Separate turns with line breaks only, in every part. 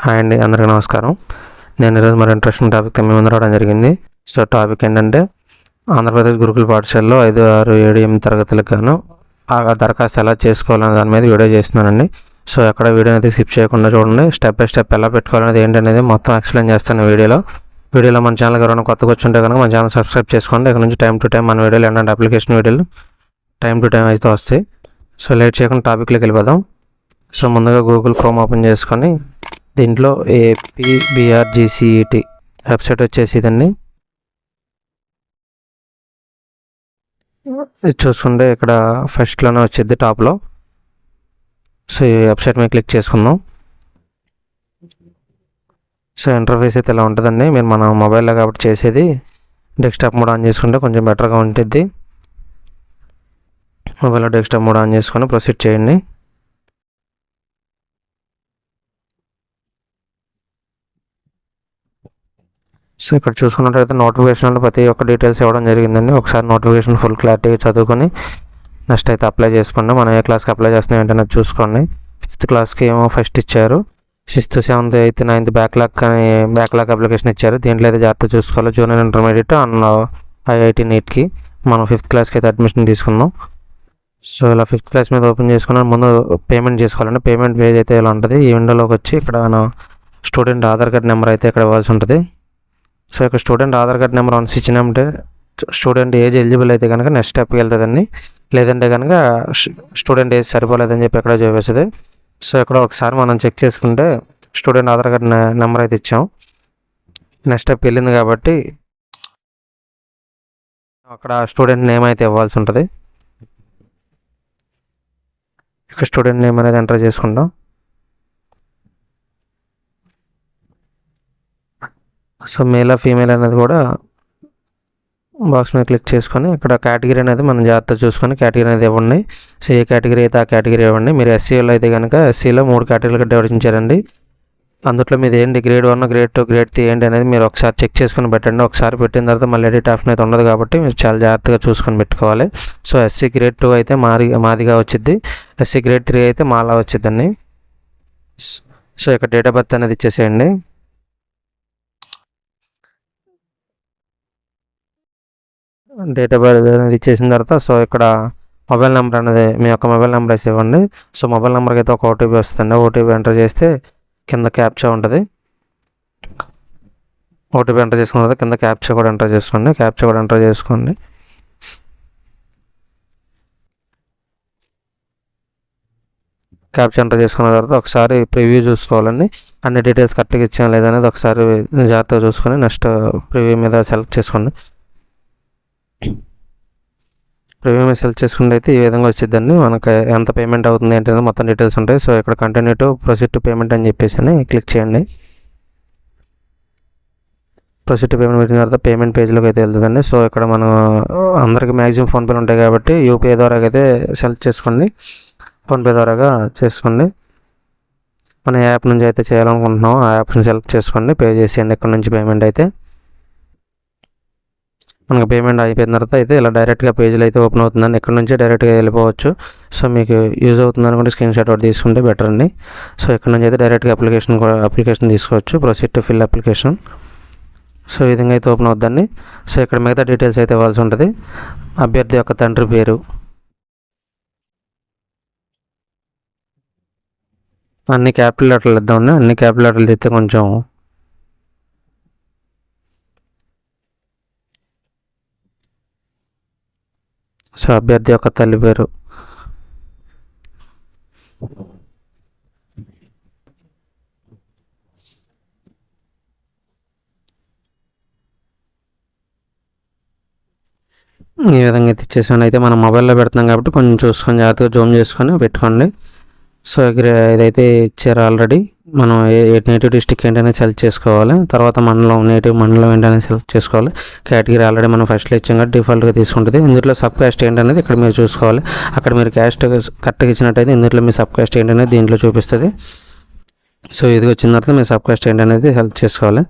Hi అండి, అందరికీ నమస్కారం. నేను ఈరోజు మరి ఇంట్రెస్టింగ్ టాపిక్తో మీ ముందు రావడం జరిగింది. సో టాపిక్ ఏంటంటే ఆంధ్రప్రదేశ్ గురుకుల పాఠశాలలో 5, 6, 7, 8 తరగతులకు గాను ఆ దరఖాస్తు ఎలా చేసుకోవాలనే దాని మీద వీడియో చేస్తున్నానండి. సో ఎక్కడ వీడియోని అయితే స్కిప్ చేయకుండా చూడండి. స్టెప్ బై స్టెప్ ఎలా పెట్టుకోవాలనేది ఏంటనేది మొత్తం ఎక్స్ప్లెయిన్ చేస్తాను వీడియోలో మన ఛానల్కి ఎవరైనా కొత్తగా వచ్చుంటే కనుక మన ఛానల్ సబ్స్క్రైబ్ చేసుకోండి. ఇక్కడ నుంచి టైం టు టైం మన వీడియోలు ఏంటంటే అప్లికేషన్ వీడియోలు టైం టు టైం అయితే వస్తాయి. సో లేట్ చేయకుండా టాపిక్లోకి వెళ్ళిపోదాం. సో ముందుగా గూగుల్ క్రోమ్ ఓపెన్ చేసుకొని దీంట్లో APBRGCET వెబ్సైట్ వచ్చేసి ఇదండి. ఇది చూసుకుంటే ఇక్కడ ఫస్ట్లోనే వచ్చింది టాప్లో. సో ఈ వెబ్సైట్ మీద క్లిక్ చేసుకుందాం. సో ఇంటర్ఫేస్ అయితే ఇలా ఉంటుందండి. మీరు మన మొబైల్లో కాబట్టి చేసేది డెస్క్టాప్ మోడ్ ఆన్ చేసుకుంటే కొంచెం బెటర్గా ఉంటుంది. మొబైల్లో డెస్క్టాప్ మోడ్ ఆన్ చేసుకొని ప్రొసీడ్ చేయండి. సో ఇక్కడ చూసుకున్నట్టయితే నోటిఫికేషన్లో ప్రతి ఒక్క డీటెయిల్స్ ఇవ్వడం జరిగిందండి. ఒకసారి నోటిఫికేషన్ ఫుల్ క్లారిటీగా చదువుకొని నెక్స్ట్ అయితే అప్లై చేసుకోండి. మనం ఏ క్లాస్కి అప్లై చేస్తున్నాం ఏంటనేది చూసుకోండి. 5th క్లాస్కి ఏమో ఫస్ట్ ఇచ్చారు. 6th, 7th, 8th, 9th backlog application ఇచ్చారు. దీంట్లో అయితే జాగ్రత్త చూసుకోవాలి. జూనియర్ ఇంటర్మీడియట్ అండ్ IIT నీట్కి మనం 5th క్లాస్కి అయితే అడ్మిషన్ తీసుకుందాం. సో ఇలా 5th క్లాస్ మీద ఓపెన్ చేసుకున్న ముందు పేమెంట్ చేసుకోవాలండి. పేమెంట్ పేజ్ అయితే ఇలా ఉంటుంది. ఈ విండోలోకి వచ్చి ఇక్కడ స్టూడెంట్ ఆధార్ కార్డ్ నెంబర్ అయితే ఇక్కడ ఇవ్వాల్సి ఉంటుంది. సో ఇక్కడ student Aadhaar card number once ఇచ్చినామంటే స్టూడెంట్ ఏజ్ ఎలిజిబుల్ అయితే కనుక నెక్స్ట్ స్టెప్కి వెళ్తుందండి. లేదంటే కనుక స్టూడెంట్ ఏజ్ సరిపోలేదని చెప్పి ఎక్కడ చూపిస్తుంది. సో ఇక్కడ ఒకసారి మనం చెక్ చేసుకుంటే స్టూడెంట్ ఆధార్ కార్డ్ నెంబర్ అయితే ఇచ్చాం. నెక్స్ట్ స్టెప్కి వెళ్ళింది కాబట్టి అక్కడ స్టూడెంట్ నేమ్ అయితే ఇవ్వాల్సి ఉంటుంది. ఇక్కడ స్టూడెంట్ నేమ్ అనేది ఎంటర్ చేసుకుంటాం. సో మేల్ ఫీమేల్ అనేది కూడా బాక్స్ మీద క్లిక్ చేసుకొని ఇక్కడ కేటగిరీ అనేది మనం జాగ్రత్త చూసుకొని కేటగిరీ అనేది ఇవ్వండి. సో ఏ కేటగిరీ అయితే ఆ కేటగిరీ ఇవ్వండి. మీరు SCలో అయితే కనుక SCలో 3 కేటగిరీలుగా విభజించారండి. అందులో మీది ఏంటి గ్రేడ్ 1, గ్రేడ్ 2, గ్రేడ్ 3 ఏంటి అనేది మీరు ఒకసారి చెక్ చేసుకొని పెట్టండి. ఒకసారి పెట్టిన తర్వాత మళ్ళీ ఎడిట్ ఆప్షన్ అయితే ఉండదు కాబట్టి మీరు చాలా జాగ్రత్తగా చూసుకొని పెట్టుకోవాలి. సో SC గ్రేడ్ 2 అయితే మాదిగా వచ్చింది. SC గ్రేడ్ 3 అయితే మాలా వచ్చిందండి. సో ఇక్కడ డేట్ ఆఫ్ బర్త్ అనేది ఇచ్చేసేయండి. డేట్ ఆఫ్ బర్త్ అనేది ఇచ్చేసిన తర్వాత సో ఇక్కడ మొబైల్ నెంబర్ అనేది మీ యొక్క మొబైల్ నెంబర్ వేసి ఇవ్వండి. సో మొబైల్ నెంబర్కి అయితే ఒక OTP వస్తుంది. OTP ఎంటర్ చేస్తే కింద క్యాప్చా ఉంటుంది. OTP ఎంటర్ చేసుకున్న తర్వాత కింద క్యాప్చా కూడా ఎంటర్ చేసుకోండి. క్యాప్చా ఎంటర్ చేసుకున్న తర్వాత ఒకసారి ప్రివ్యూ చూసుకోవాలండి. అన్ని డీటెయిల్స్ కరెక్ట్గా ఇచ్చాం లేదనేది ఒకసారి జాగ్రత్తగా చూసుకొని నెక్స్ట్ ప్రివ్యూ మీద సెలెక్ట్ చేసుకోండి. ప్రివ్యూ మీద సెలెక్ట్ చేసుకుంటే అయితే ఈ విధంగా వచ్చిందండి. మనకి ఎంత పేమెంట్ అవుతుంది ఏంటనేది మొత్తం డీటెయిల్స్ ఉంటాయి. సో ఇక్కడ continue to proceed to payment అని చెప్పేసి క్లిక్ చేయండి. ప్రొసీడ్ టు పేమెంట్ పెట్టిన తర్వాత పేమెంట్ పేజ్లోకి అయితే వెళ్తుందండి. సో ఇక్కడ మనం అందరికీ మ్యాక్సిమం ఫోన్పేలు ఉంటాయి కాబట్టి UPI ద్వారా అయితే సెలెక్ట్ చేసుకోండి. ఫోన్పే ద్వారాగా చేసుకోండి. మన యాప్ నుంచి అయితే చేయాలనుకుంటున్నాం ఆ యాప్ని సెలెక్ట్ చేసుకోండి. పే చేసేయండి ఇక్కడ నుంచి పేమెంట్ అయితే. మనకు పేమెంట్ అయిపోయిన తర్వాత అయితే ఇలా డైరెక్ట్గా పేజీలు అయితే ఓపెన్ అవుతుందండి. ఇక్కడ నుంచి డైరెక్ట్గా వెళ్ళిపోవచ్చు. సో మీకు యూజ్ అవుతుంది అనుకుంటే స్క్రీన్ షాట్ ఒకటి తీసుకుంటే బెటర్ అండి. సో ఇక్కడ నుంచి అయితే డైరెక్ట్గా అప్లికేషన్ తీసుకోవచ్చు. Proceed to fill application. So ఈ విధంగా అయితే ఓపెన్ అవుతుందండి. సో ఇక్కడ మిగతా డీటెయిల్స్ అయితే ఇవ్వాల్సి ఉంటుంది. అభ్యర్థి యొక్క తండ్రి పేరు, అన్ని క్యాపిటల్ లెటర్లు ఇద్దామండి. అన్ని క్యాపిటల్ లెటర్లు ఇస్తే కొంచెం సో అభ్యర్థి యొక్క తల్లి పేరు, ఈ విధంగా అయితే ఇచ్చేసాను. అయితే మనం మొబైల్లో పెడుతున్నాం కాబట్టి కొంచెం చూసుకొని జాగ్రత్తగా జూమ్ చేసుకొని పెట్టుకోండి. సో ఇదైతే ఇచ్చారు ఆల్రెడీ. మనం నేటివ్ డిస్ట్రిక్ట్ ఏంటనేది సెలెక్ట్ చేసుకోవాలి. తర్వాత నేటివ్ మండలం ఏంటనేది సెలెక్ట్ చేసుకోవాలి. కేటగిరీ ఆల్రెడీ మనం ఫస్ట్లో ఇచ్చాం కాబట్టి డిఫాల్ట్గా తీసుకుంటుంది. ఇందులో సబ్ కాస్ట్ ఏంటనేది ఇక్కడ మీరు చూసుకోవాలి. అక్కడ మీరు క్యాస్ట్ కరెక్ట్గా ఇచ్చినట్టయితే ఇందులో మీ సబ్ కాస్ట్ ఏంటనేది దీంట్లో చూపిస్తుంది. సో ఇది వచ్చిన తర్వాత మీ సబ్ కాస్ట్ ఏంటనేది సెలెక్ట్ చేసుకోవాలి.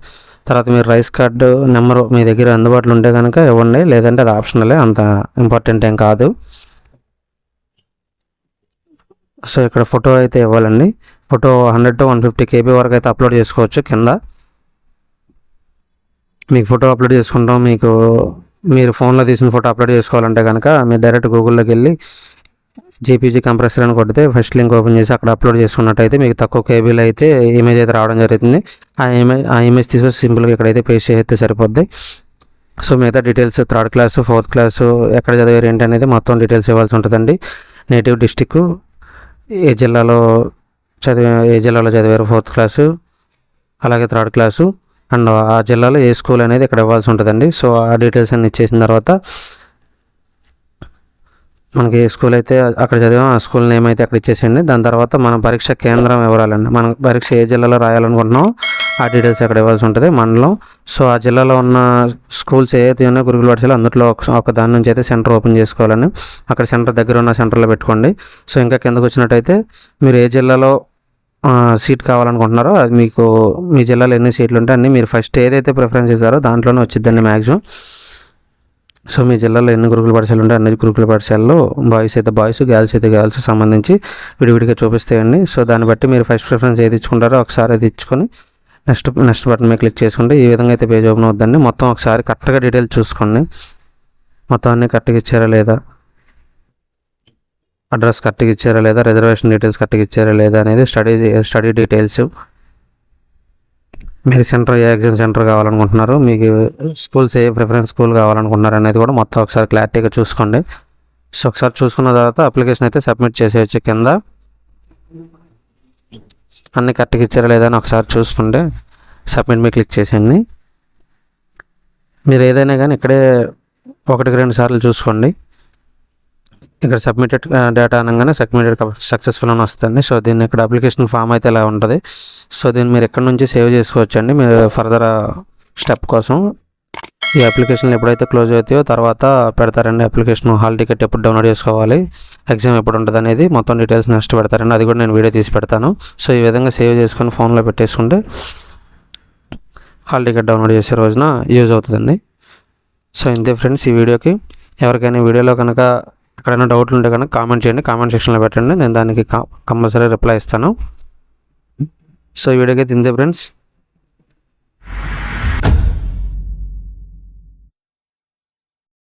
తర్వాత మీరు రైస్ కార్డు నెంబర్ మీ దగ్గర అందుబాటులో ఉంటే కనుక ఇవ్వండి. లేదంటే అది ఆప్షనలే, అంత ఇంపార్టెంట్ ఏం కాదు. సో ఇక్కడ ఫోటో అయితే ఇవ్వాలండి. ఫోటో 100 to 150 KB వరకు అయితే అప్లోడ్ చేసుకోవచ్చు. కింద మీకు ఫోటో అప్లోడ్ చేసుకుంటాం. మీరు ఫోన్లో తీసిన ఫోటో అప్లోడ్ చేసుకోవాలంటే కనుక మీరు డైరెక్ట్ గూగుల్లోకి వెళ్ళి జేపీజీ కంప్రెసర్ అని కొడితే ఫస్ట్ లింక్ ఓపెన్ చేసి అక్కడ అప్లోడ్ చేసుకున్నట్టయితే మీకు తక్కువ కేబీలో అయితే ఇమేజ్ అయితే రావడం జరుగుతుంది. ఆ ఇమేజ్ తీసుకొని సింపుల్గా ఇక్కడైతే పేస్ట్ చేస్తే సరిపోద్ది. సో మిగతా details 3rd class 4th class ఎక్కడ చదివారు ఏంటి అనేది మొత్తం డీటెయిల్స్ ఇవ్వాల్సి ఉంటుందండి. నేటివ్ డిస్టిక్, ఏ జిల్లాలో చదివారు 4th క్లాసు, అలాగే 3rd క్లాసు, అండ్ ఆ జిల్లాలో ఏ స్కూల్ అనేది ఇక్కడ ఇవ్వాల్సి ఉంటుందండి. సో ఆ డీటెయిల్స్ అన్ని ఇచ్చేసిన తర్వాత మనకి ఏ స్కూల్ అయితే అక్కడ చదివాం ఆ స్కూల్ నేమ్ అయితే అక్కడ ఇచ్చేసేయండి. దాని తర్వాత మనం పరీక్ష కేంద్రం వివరాలండి. మనం పరీక్ష ఏ జిల్లాలో రాయాలనుకుంటున్నామో ఆ డీటెయిల్స్ అక్కడ ఇవ్వాల్సి ఉంటుంది మండలం. సో ఆ జిల్లాలో ఉన్న స్కూల్స్ ఏదైతే ఉన్నాయో గురుకుల పాఠశాల అందులో ఒక దాని నుంచి అయితే సెంటర్ ఓపెన్ చేసుకోవాలని అక్కడ సెంటర్ దగ్గర ఉన్న సెంటర్లో పెట్టుకోండి. సో ఇంకా కిందకు వచ్చినట్టయితే మీరు ఏ జిల్లాలో సీట్ కావాలనుకుంటున్నారో అది మీ జిల్లాలో ఎన్ని సీట్లు ఉంటే అన్నీ మీరు ఫస్ట్ ఏదైతే ప్రిఫరెన్స్ ఇస్తారో దాంట్లోనే వచ్చిద్దండి మ్యాక్సిమం. సో మీ జిల్లాలో ఎన్ని గురుకుల పాఠశాలలు ఉంటాయి అన్ని గురుకుల పాఠశాలలో బాయ్స్ అయితే బాయ్స్, గర్ల్స్ అయితే గర్ల్స్ సంబంధించి విడివిడిగా చూపిస్తాయండి. సో దాన్ని బట్టి మీరు ఫస్ట్ ప్రిఫరెన్స్ ఏది ఇచ్చుకుంటారో ఒకసారి అది ఇచ్చుకొని నెక్స్ట్ బటన్ మీద క్లిక్ చేసుకుంటే ఈ విధంగా అయితే పేజ్ ఓపెన్ అవుతుందండి. మొత్తం ఒకసారి కరెక్ట్గా డీటెయిల్స్ చూసుకోండి. మొత్తం అన్నీ కరెక్ట్గా ఇచ్చారా లేదా, అడ్రస్ కరెక్ట్గా ఇచ్చారా లేదా, రిజర్వేషన్ డీటెయిల్స్ కరెక్ట్గా ఇచ్చారా లేదా అనేది స్టడీ డీటెయిల్స్, మీరు సెంటర్ ఏ ఎగ్జామ్ సెంటర్ కావాలనుకుంటున్నారు, మీకు స్కూల్స్ ఏ ప్రిఫరెన్స్ స్కూల్ కావాలనుకుంటున్నారు అనేది కూడా మొత్తం ఒకసారి క్లారిటీగా చూసుకోండి. సో ఒకసారి చూసుకున్న తర్వాత అప్లికేషన్ అయితే సబ్మిట్ చేసేయచ్చు. కింద అన్ని కరెక్ట్గా ఇచ్చారా లేదా అని ఒకసారి చూసుకుంటే సబ్మిట్ మీద క్లిక్ చేసేయండి. మీరు ఏదైనా కానీ ఇక్కడే 1-2 సార్లు చూసుకోండి. ఇక్కడ సబ్మిటెడ్ డేటా అనగానే సక్సెస్ఫుల్ అని వస్తుంది. సో దీన్ని ఇక్కడ అప్లికేషన్ ఫామ్ అయితే ఇలా ఉంటుంది. సో దీన్ని మీరు ఎక్కడి నుంచి సేవ్ చేసుకోవచ్చు అండి మీరు ఫర్దర్ స్టెప్ కోసం. ఈ అప్లికేషన్ ఎప్పుడైతే క్లోజ్ అవుతాయో తర్వాత పెడతారండి అప్లికేషన్ హాల్ టికెట్ ఎప్పుడు డౌన్లోడ్ చేసుకోవాలి, ఎగ్జామ్ ఎప్పుడు ఉంటుంది అనేది మొత్తం డీటెయిల్స్ నెక్స్ట్ పెడతారండి. అది కూడా నేను వీడియో తీసి పెడతాను. సో ఈ విధంగా సేవ్ చేసుకొని ఫోన్లో పెట్టేసుకుంటే హాల్ టికెట్ డౌన్లోడ్ చేసే రోజున యూజ్ అవుతుందండి. సో ఇంతే ఫ్రెండ్స్ ఈ వీడియోకి. ఎవరికైనా వీడియోలో కనుక ఎక్కడైనా డౌట్లు ఉంటే కనుక కామెంట్ చేయండి, కామెంట్ సెక్షన్లో పెట్టండి, నేను దానికి కంపల్సరీ రిప్లై ఇస్తాను. సో ఈ వీడియోకి అయితే ఇంతే ఫ్రెండ్స్.